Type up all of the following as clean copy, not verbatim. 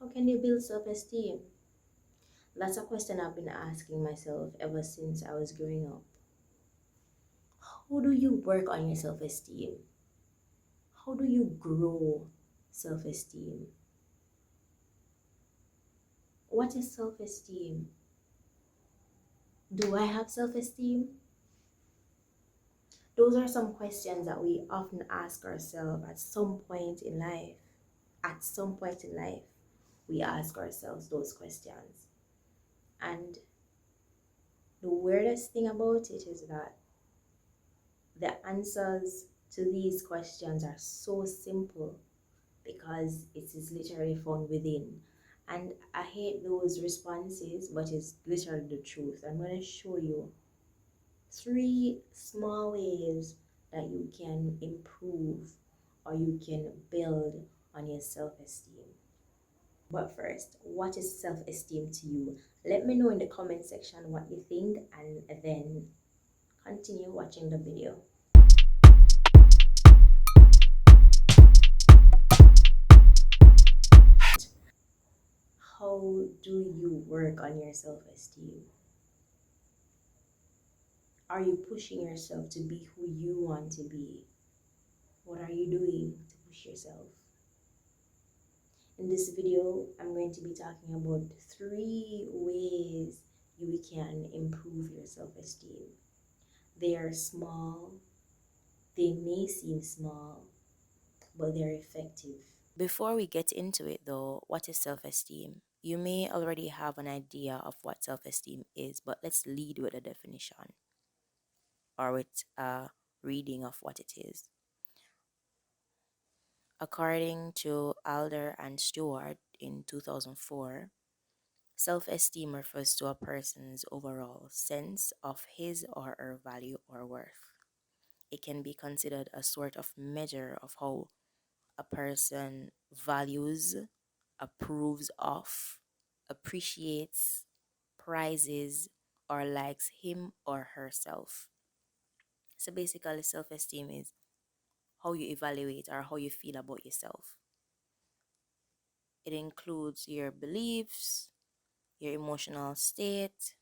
How can you build self-esteem? That's a question I've been asking myself ever since I was growing up. How do you work on your self-esteem? How do you grow self-esteem? What is self-esteem? Do I have self-esteem? Those are some questions that we often ask ourselves at some point in life. At some point in life, we ask ourselves those questions. And the weirdest thing about it is that the answers to these questions are so simple because it is literally found within. And I hate those responses, but it's literally the truth. I'm going to show you 3 small ways that you can improve or you can build on your self-esteem. But first, what is self-esteem to you? Let me know in the comment section what you think, and then continue watching the video. How do you work on your self-esteem? Are you pushing yourself to be who you want to be? What are you doing to push yourself? In this video, I'm going to be talking about 3 ways you can improve your self-esteem. They are small, they may seem small, but they're effective. Before we get into it though, what is self-esteem? You may already have an idea of what self-esteem is, but let's lead with a definition or with a reading of what it is. According to Adler and Stewart in 2004, self-esteem refers to a person's overall sense of his or her value or worth. It can be considered a sort of measure of how a person values, approves of, appreciates, prizes, or likes him or herself. So basically, self-esteem is how you evaluate or how you feel about yourself. It includes your beliefs, your emotional state,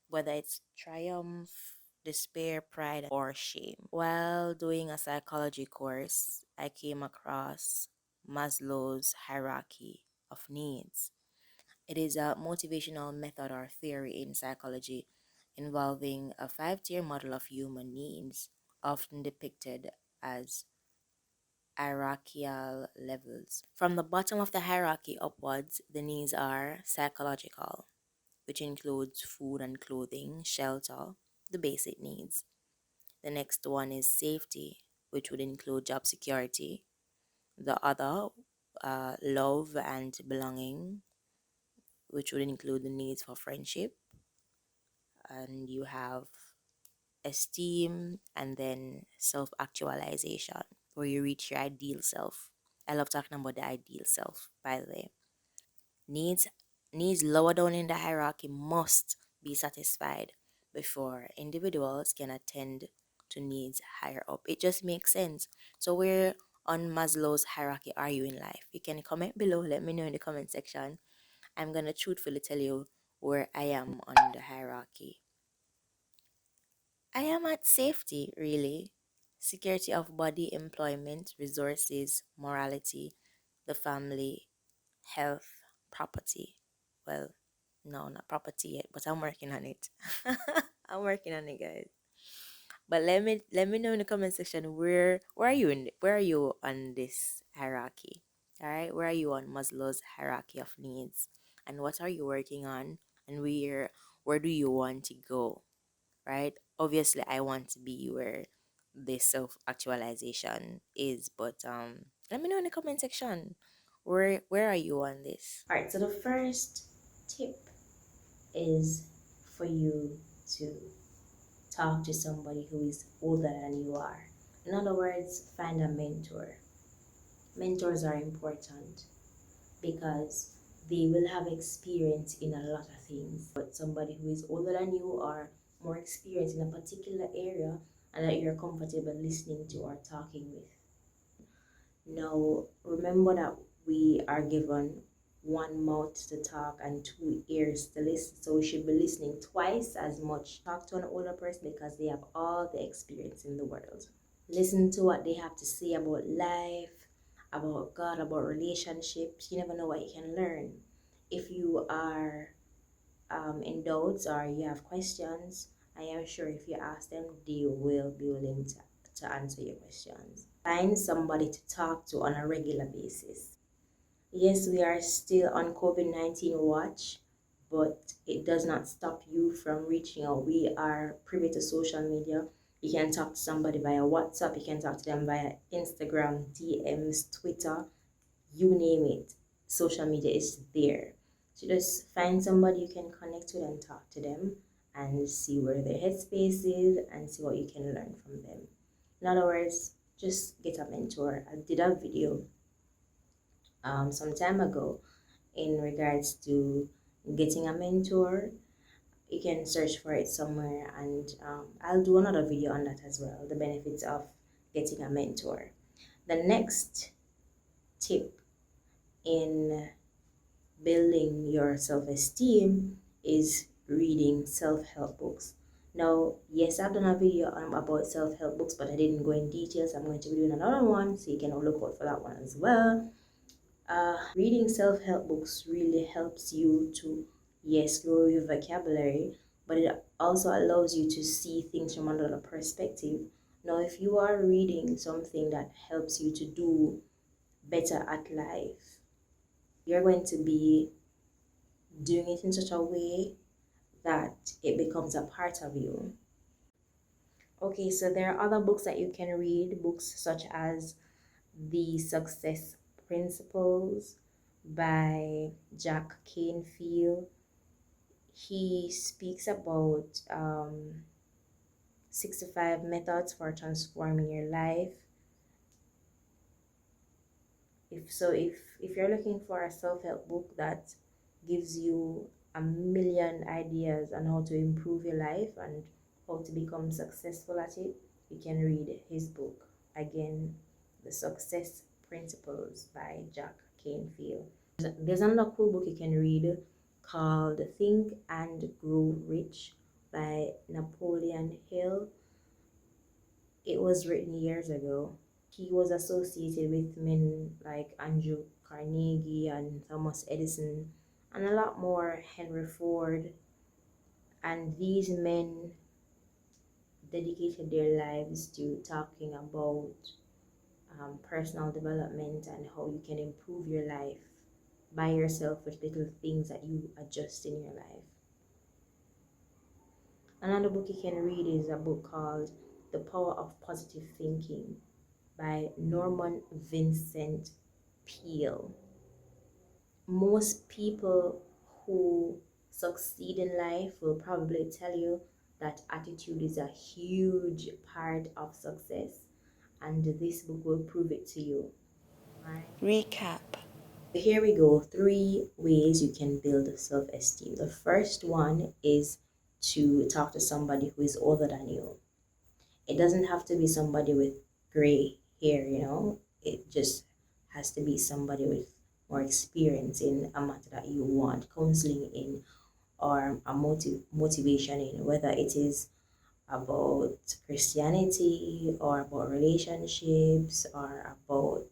whether it's triumph, despair, pride, or shame. While doing a psychology course, I came across Maslow's hierarchy of needs. It is a motivational method or theory in psychology involving a 5-tier model of human needs, often depicted as hierarchical levels. From the bottom of the hierarchy upwards, the needs are psychological, which includes food and clothing, shelter, the basic needs. The next one is safety, which would include job security. The other, love and belonging, which would include the needs for friendship. And you have esteem and then self-actualization, where you reach your ideal self. I love talking about the ideal self, by the way. Needs lower down in the hierarchy must be satisfied before individuals can attend to needs higher up. It just makes sense. So where on Maslow's hierarchy are you in life? You can comment below. Let me know in the comment section. I'm going to truthfully tell you where I am on the hierarchy. I am at safety, really. Security of body, employment, resources, morality, the family, health, property. Well, no, not property yet, but I'm working on it. I'm working on it, guys. But let me know in the comment section where are you on this hierarchy? All right, where are you on Maslow's hierarchy of needs, and what are you working on, and where do you want to go? Right? Obviously, I want to be where this self-actualization is, but let me know in the comment section where are you on this? All right, so the first tip is for you to talk to somebody who is older than you are. In other words, find a mentor. Mentors are important because they will have experience in a lot of things. But somebody who is older than you or more experienced in a particular area and that you're comfortable listening to or talking with. Now, remember that we are given one mouth to talk and two ears to listen. So we should be listening twice as much. Talk to an older person because they have all the experience in the world. Listen to what they have to say about life, about God, about relationships. You never know what you can learn. If you are in doubts or you have questions, I am sure if you ask them, they will be willing to answer your questions. Find somebody to talk to on a regular basis. Yes, we are still on COVID-19 watch, but it does not stop you from reaching out. We are privy to social media. You can talk to somebody via WhatsApp, you can talk to them via Instagram, DMs, Twitter, you name it. Social media is there. So just find somebody you can connect with and talk to them and see where their headspace is and see what you can learn from them. In other words, just get a mentor. I did a video some time ago in regards to getting a mentor. You can search for it somewhere, and I'll do another video on that as well, the benefits of getting a mentor. The next tip in building your self-esteem is reading self-help books. Now, yes, I've done a video about self-help books, but I didn't go in details. I'm going to be doing another one, so you can look out for that one as well. Reading self-help books really helps you to, yes, grow your vocabulary, but it also allows you to see things from another perspective. Now, if you are reading something that helps you to do better at life, you're going to be doing it in such a way that it becomes a part of you. Okay, so there are other books that you can read, books such as The Success Principles by Jack Canfield. He speaks about 65 methods for transforming your life. If you're looking for a self-help book that gives you a million ideas on how to improve your life and how to become successful at it, you can read his book. Again, The Success Principles by Jack Canfield. There's another cool book you can read called Think and Grow Rich by Napoleon Hill. It was written years ago. He was associated with men like Andrew Carnegie and Thomas Edison and a lot more, Henry Ford. And these men dedicated their lives to talking about personal development and how you can improve your life by yourself with little things that you adjust in your life. Another book you can read is a book called The Power of Positive Thinking by Norman Vincent Peale. Most people who succeed in life will probably tell you that attitude is a huge part of success, and this book will prove it to you. Right? Recap. Here we go, 3 ways you can build self-esteem. The first one is to talk to somebody who is older than you. It doesn't have to be somebody with gray hair, it just has to be somebody with more experience in a matter that you want counseling in or a motivation in, whether it is about Christianity or about relationships or about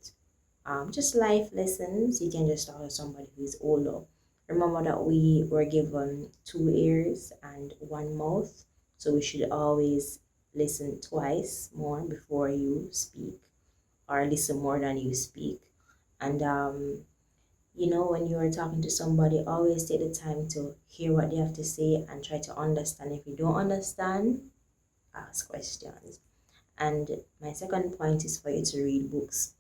just life lessons. You can just talk to somebody who is older. Remember that we were given 2 ears and 1 mouth, so we should always listen twice more before you speak, or listen more than you speak. And when you are talking to somebody, always take the time to hear what they have to say and try to understand. If you don't understand, ask questions. And my second point is for you to read books.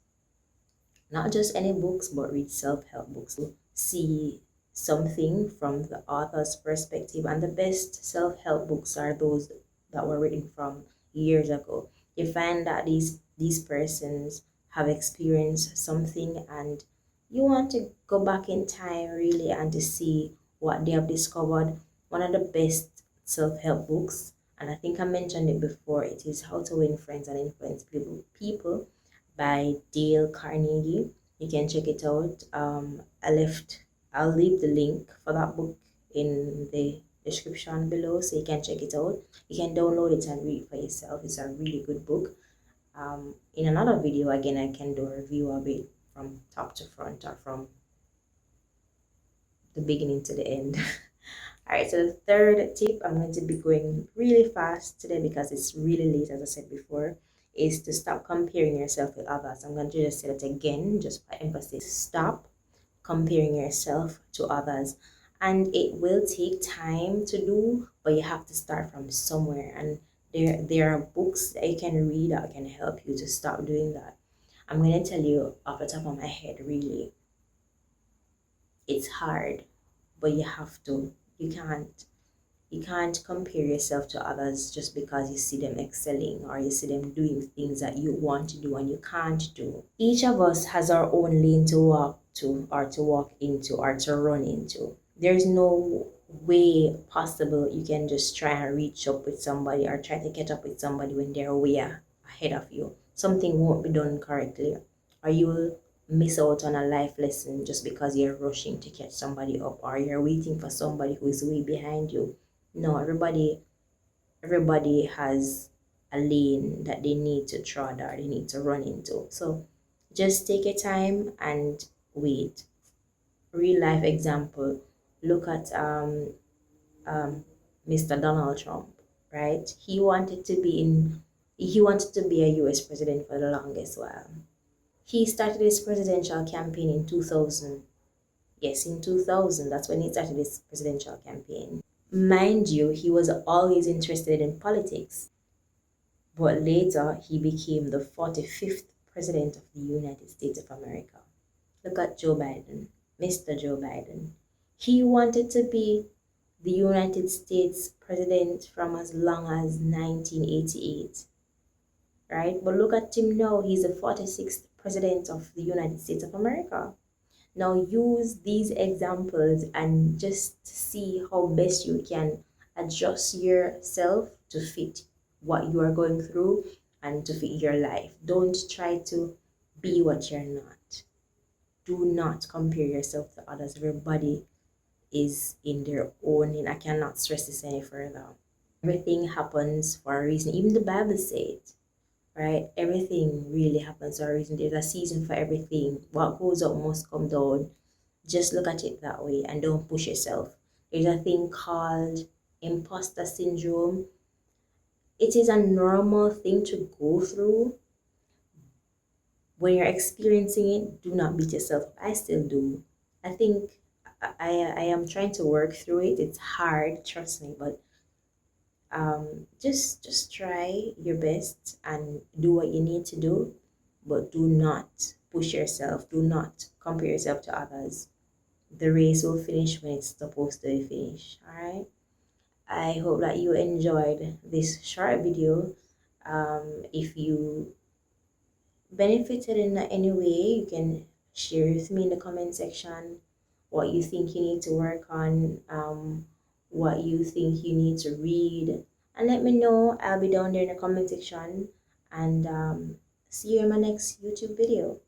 Not just any books, but read self-help books. See something from the author's perspective. And the best self-help books are those that were written from years ago. You find that these persons have experienced something and you want to go back in time really and to see what they have discovered. One of the best self-help books, and I think I mentioned it before, it is How to Win Friends and Influence People by Dale Carnegie. You can check it out. I left I'll leave the link for that book in the description below so you can check it out. You can download it and read it for yourself. It's a really good book. In another video, again, I can do a review of it from top to front or from the beginning to the end. All right, so the third tip, I'm going to be going really fast today because it's really late, as I said before, is to stop comparing yourself with others. I'm going to just say that again, just for emphasis. Stop comparing yourself to others. And it will take time to do, but you have to start from somewhere. And there are books that you can read that can help you to stop doing that. I'm going to tell you off the top of my head, really, it's hard, but you have to. You can't compare yourself to others just because you see them excelling or you see them doing things that you want to do and you can't do. Each of us has our own lane to walk to or to walk into or to run into. There's no way possible you can just try and reach up with somebody or try to catch up with somebody when they're way ahead of you. Something won't be done correctly, or you will miss out on a life lesson just because you're rushing to catch somebody up or you're waiting for somebody who is way behind you. No, everybody has a lane that they need to trod or they need to run into. So just take your time and wait. Real life example. Look at Mr. Donald Trump, right? He wanted to be a US president for the longest while. He started his presidential campaign in 2000. Yes, in 2000, that's when he started his presidential campaign. Mind you, he was always interested in politics, but later he became the 45th president of the United States of America. Look at Joe Biden, Mr. Joe Biden. He wanted to be the United States president from as long as 1988, right? But look at him now, he's the 46th president of the United States of America. Now use these examples and just see how best you can adjust yourself to fit what you are going through and to fit your life. Don't try to be what you're not. Do not compare yourself to others. Everybody is in their own, and I cannot stress this any further. Everything happens for a reason. Even the Bible says, right? Everything really happens for a reason. There's a season for everything. What goes up must come down. Just look at it that way and don't push yourself. There's a thing called imposter syndrome. It is a normal thing to go through. When you're experiencing it, do not beat yourself up. I still do. I think I am trying to work through it. It's hard, trust me, but just try your best and do what you need to do, but do not push yourself. Do not compare yourself to others. The race will finish when it's supposed to finish. All right, I hope that you enjoyed this short video. If you benefited in any way, you can share with me in the comment section what you think you need to work on, what you think you need to read, and let me know. I'll be down there in the comment section, and see you in my next YouTube video.